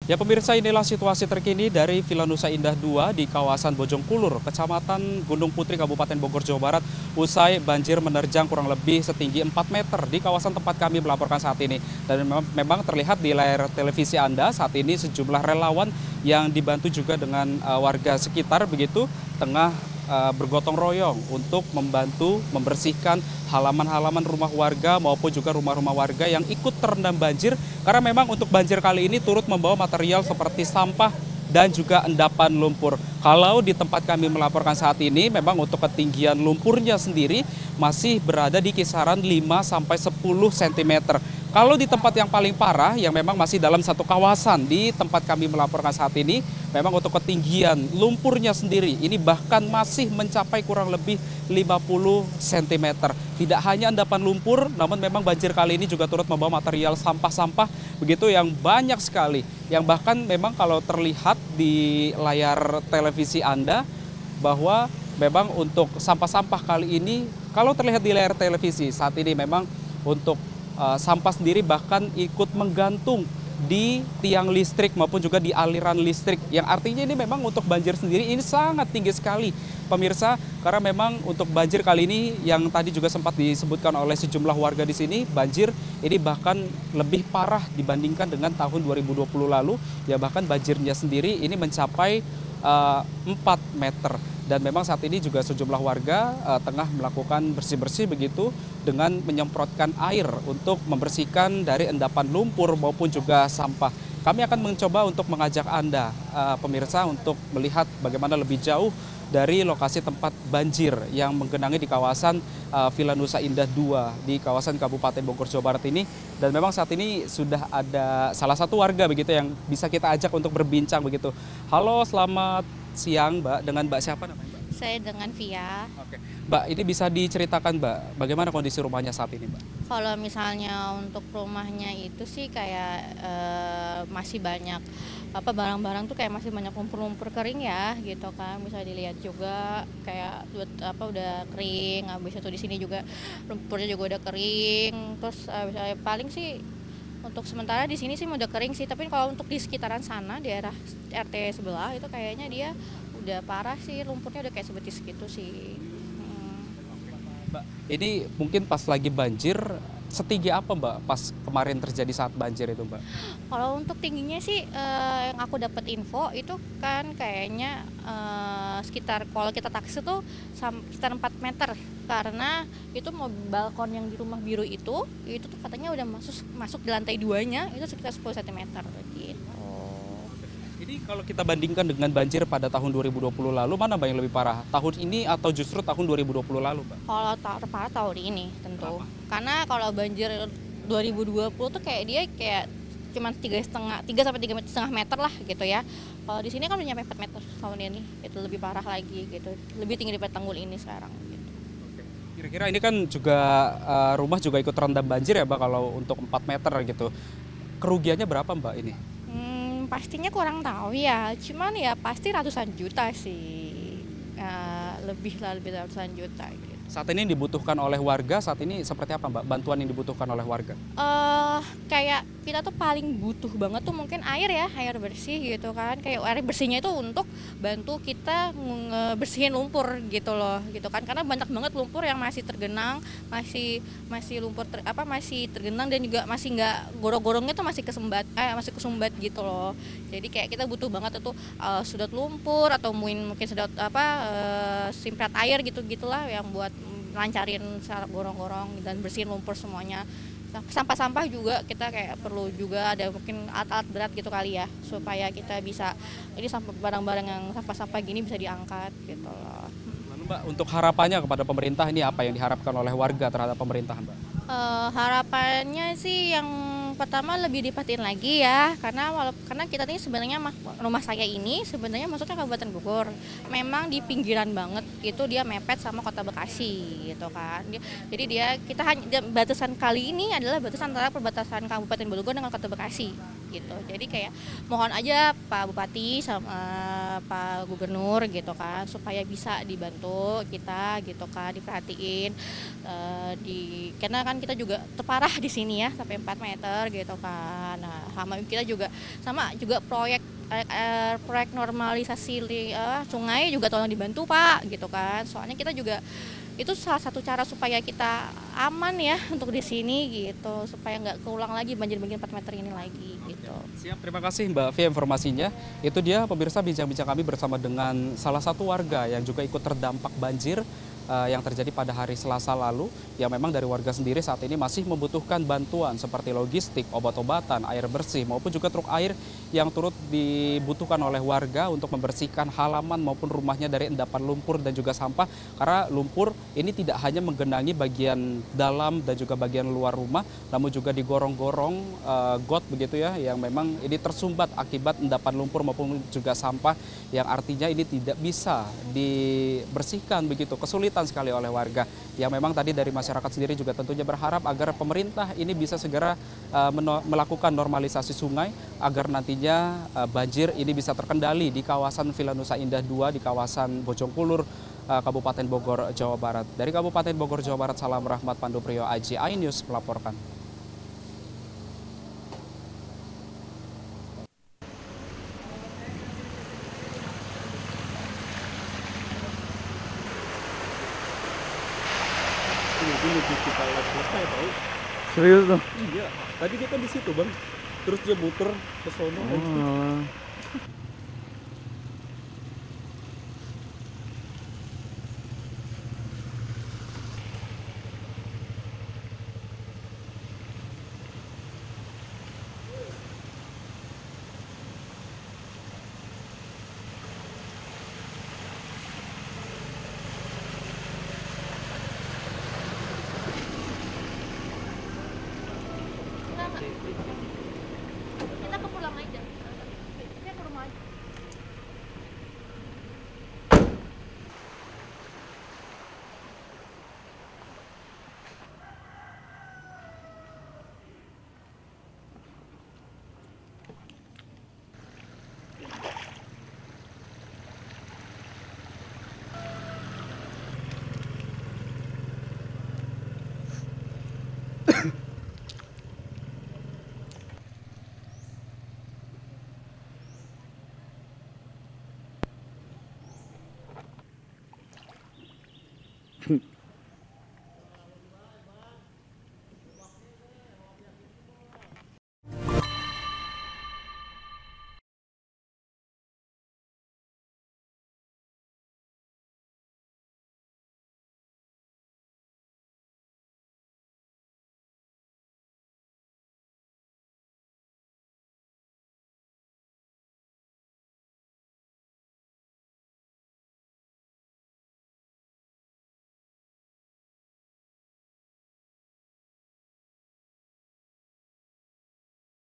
Ya pemirsa, inilah situasi terkini dari Villa Nusa Indah 2 di kawasan Bojongkulur, Kecamatan Gunung Putri, Kabupaten Bogor, Jawa Barat, usai banjir menerjang kurang lebih setinggi 4 meter di kawasan tempat kami melaporkan saat ini. Dan memang terlihat di layar televisi Anda saat ini sejumlah relawan yang dibantu juga dengan warga sekitar begitu tengah bergotong royong untuk membantu membersihkan halaman-halaman rumah warga maupun juga rumah-rumah warga yang ikut terendam banjir, karena memang untuk banjir kali ini turut membawa material seperti sampah dan juga endapan lumpur. Kalau di tempat kami melaporkan saat ini memang untuk ketinggian lumpurnya sendiri masih berada di kisaran 5 sampai 10 cm. Kalau di tempat yang paling parah yang memang masih dalam satu kawasan di tempat kami melaporkan saat ini, memang untuk ketinggian lumpurnya sendiri ini bahkan masih mencapai kurang lebih 50 cm. Tidak hanya endapan lumpur, namun memang banjir kali ini juga turut membawa material sampah-sampah begitu yang banyak sekali. Yang bahkan memang kalau terlihat di layar televisi Anda bahwa memang untuk sampah-sampah kali ini, kalau terlihat di layar televisi saat ini memang untuk sampah sendiri bahkan ikut menggantung di tiang listrik maupun juga di aliran listrik, yang artinya ini memang untuk banjir sendiri ini sangat tinggi sekali pemirsa, karena memang untuk banjir kali ini yang tadi juga sempat disebutkan oleh sejumlah warga di sini, banjir ini bahkan lebih parah dibandingkan dengan tahun 2020 lalu, ya bahkan banjirnya sendiri ini mencapai 4 meter. Dan memang saat ini juga sejumlah warga tengah melakukan bersih-bersih begitu dengan menyemprotkan air untuk membersihkan dari endapan lumpur maupun juga sampah. Kami akan mencoba untuk mengajak Anda pemirsa untuk melihat bagaimana lebih jauh dari lokasi tempat banjir yang menggenangi di kawasan Villa Nusa Indah 2 di kawasan Kabupaten Bogor, Jawa Barat ini. Dan memang saat ini sudah ada salah satu warga begitu yang bisa kita ajak untuk berbincang begitu. Halo, selamat siang Mbak, dengan Mbak siapa namanya Mbak? Saya dengan Via. Oke. Mbak, ini bisa diceritakan Mbak, bagaimana kondisi rumahnya saat ini Mbak? Kalau misalnya untuk rumahnya itu sih kayak masih banyak barang-barang tuh kayak masih banyak lumpur-lumpur kering ya gitu kan. Bisa dilihat juga kayak udah kering. Habis itu di sini juga lumpurnya juga udah kering. Terus paling sih untuk sementara di sini sih udah kering sih, tapi kalau untuk di sekitaran sana di daerah RT sebelah itu kayaknya dia udah parah sih, lumpurnya udah kayak sebetis gitu sih. Mbak, ini mungkin pas lagi banjir, setinggi apa Mbak pas kemarin terjadi saat banjir itu Mbak? Kalau untuk tingginya sih yang aku dapat info itu kan kayaknya sekitar kalau kita taksi tuh sekitar 4 meter, karena itu balkon yang di rumah biru itu tuh katanya udah masuk di lantai 2-nya itu sekitar 10 cm gitu. Ini kalau kita bandingkan dengan banjir pada tahun 2020 lalu, mana Mbak yang lebih parah? Tahun ini atau justru tahun 2020 lalu Mbak? Kalau terparah tahun ini tentu. Kenapa? Karena kalau banjir 2020 tuh kayak dia kayak cuma 3 sampai 3,5 meter lah gitu ya. Kalau di sini kan udah nyampe 4 meter tahun ini. Itu lebih parah lagi gitu. Lebih tinggi daripada tanggul ini sekarang gitu. Kira-kira ini kan juga rumah juga ikut terendam banjir ya Mbak kalau untuk 4 meter gitu. Kerugiannya berapa Mbak ini? Pastinya kurang tahu ya. Cuman ya pasti ratusan juta sih. Lebih ratusan juta gitu. Saat ini dibutuhkan oleh warga, saat ini seperti apa Mbak bantuan yang dibutuhkan oleh warga? Kayak kita tuh paling butuh banget tuh mungkin air ya, air bersih gitu kan. Kayak air bersihnya itu untuk bantu kita bersihin lumpur gitu loh, gitu kan. Karena banyak banget lumpur yang masih tergenang, masih masih tergenang dan juga masih nggak gorong-gorongnya tuh masih kesumbat gitu loh. Jadi kayak kita butuh banget itu sedot lumpur atau mungkin sedot simperat air gitu-gitulah yang buat lancarin sarap gorong-gorong dan bersihin lumpur semuanya. Sampah-sampah juga kita kayak perlu juga ada mungkin alat-alat berat gitu kali ya, supaya kita bisa ini barang-barang yang sampah-sampah gini bisa diangkat gitu loh. Lalu Mbak, untuk harapannya kepada pemerintah ini apa yang diharapkan oleh warga terhadap pemerintah Mbak? Harapannya sih yang pertama lebih diperhatiin lagi ya, karena kita ini sebenarnya rumah saya ini sebenarnya masuknya Kabupaten Bogor, memang di pinggiran banget itu, dia mepet sama Kota Bekasi gitu kan. Jadi kita hanya batasan kali ini adalah batasan antara perbatasan Kabupaten Bogor dengan Kota Bekasi gitu. Jadi kayak mohon aja Pak Bupati sama Pak Gubernur gitu kan supaya bisa dibantu kita gitu kan, diperhatiin karena kan kita juga terparah di sini ya sampai 4 meter gitu kan. Nah, sama kita juga proyek normalisasi sungai juga tolong dibantu Pak gitu kan. Soalnya kita juga itu salah satu cara supaya kita aman ya untuk di sini gitu, supaya nggak keulang lagi banjir-banjir 4 meter ini lagi gitu. Siap, terima kasih Mbak Fia informasinya. Itu dia pemirsa bincang-bincang kami bersama dengan salah satu warga yang juga ikut terdampak banjir yang terjadi pada hari Selasa lalu, yang memang dari warga sendiri saat ini masih membutuhkan bantuan seperti logistik, obat-obatan, air bersih, maupun juga truk air yang turut dibutuhkan oleh warga untuk membersihkan halaman maupun rumahnya dari endapan lumpur dan juga sampah. Karena lumpur ini tidak hanya menggenangi bagian dalam dan juga bagian luar rumah, namun juga digorong-gorong got begitu ya, yang memang ini tersumbat akibat endapan lumpur maupun juga sampah, yang artinya ini tidak bisa dibersihkan begitu, kesulitan sekali oleh warga. Yang memang tadi dari masyarakat sendiri juga tentunya berharap agar pemerintah ini bisa segera melakukan normalisasi sungai agar nantinya banjir ini bisa terkendali di kawasan Villa Nusa Indah 2 di kawasan Bojongkulur, Kabupaten Bogor, Jawa Barat. Dari Kabupaten Bogor, Jawa Barat, Salam Rahmat Pandu Priyo, Aji iNews melaporkan. Ini lebih kita lihat selesai tahu. Serius tuh? Iya, tadi dia kan di situ bang, terus dia muter ke sono. Oh. Kita ke pulang aja. Kita ke rumah aja.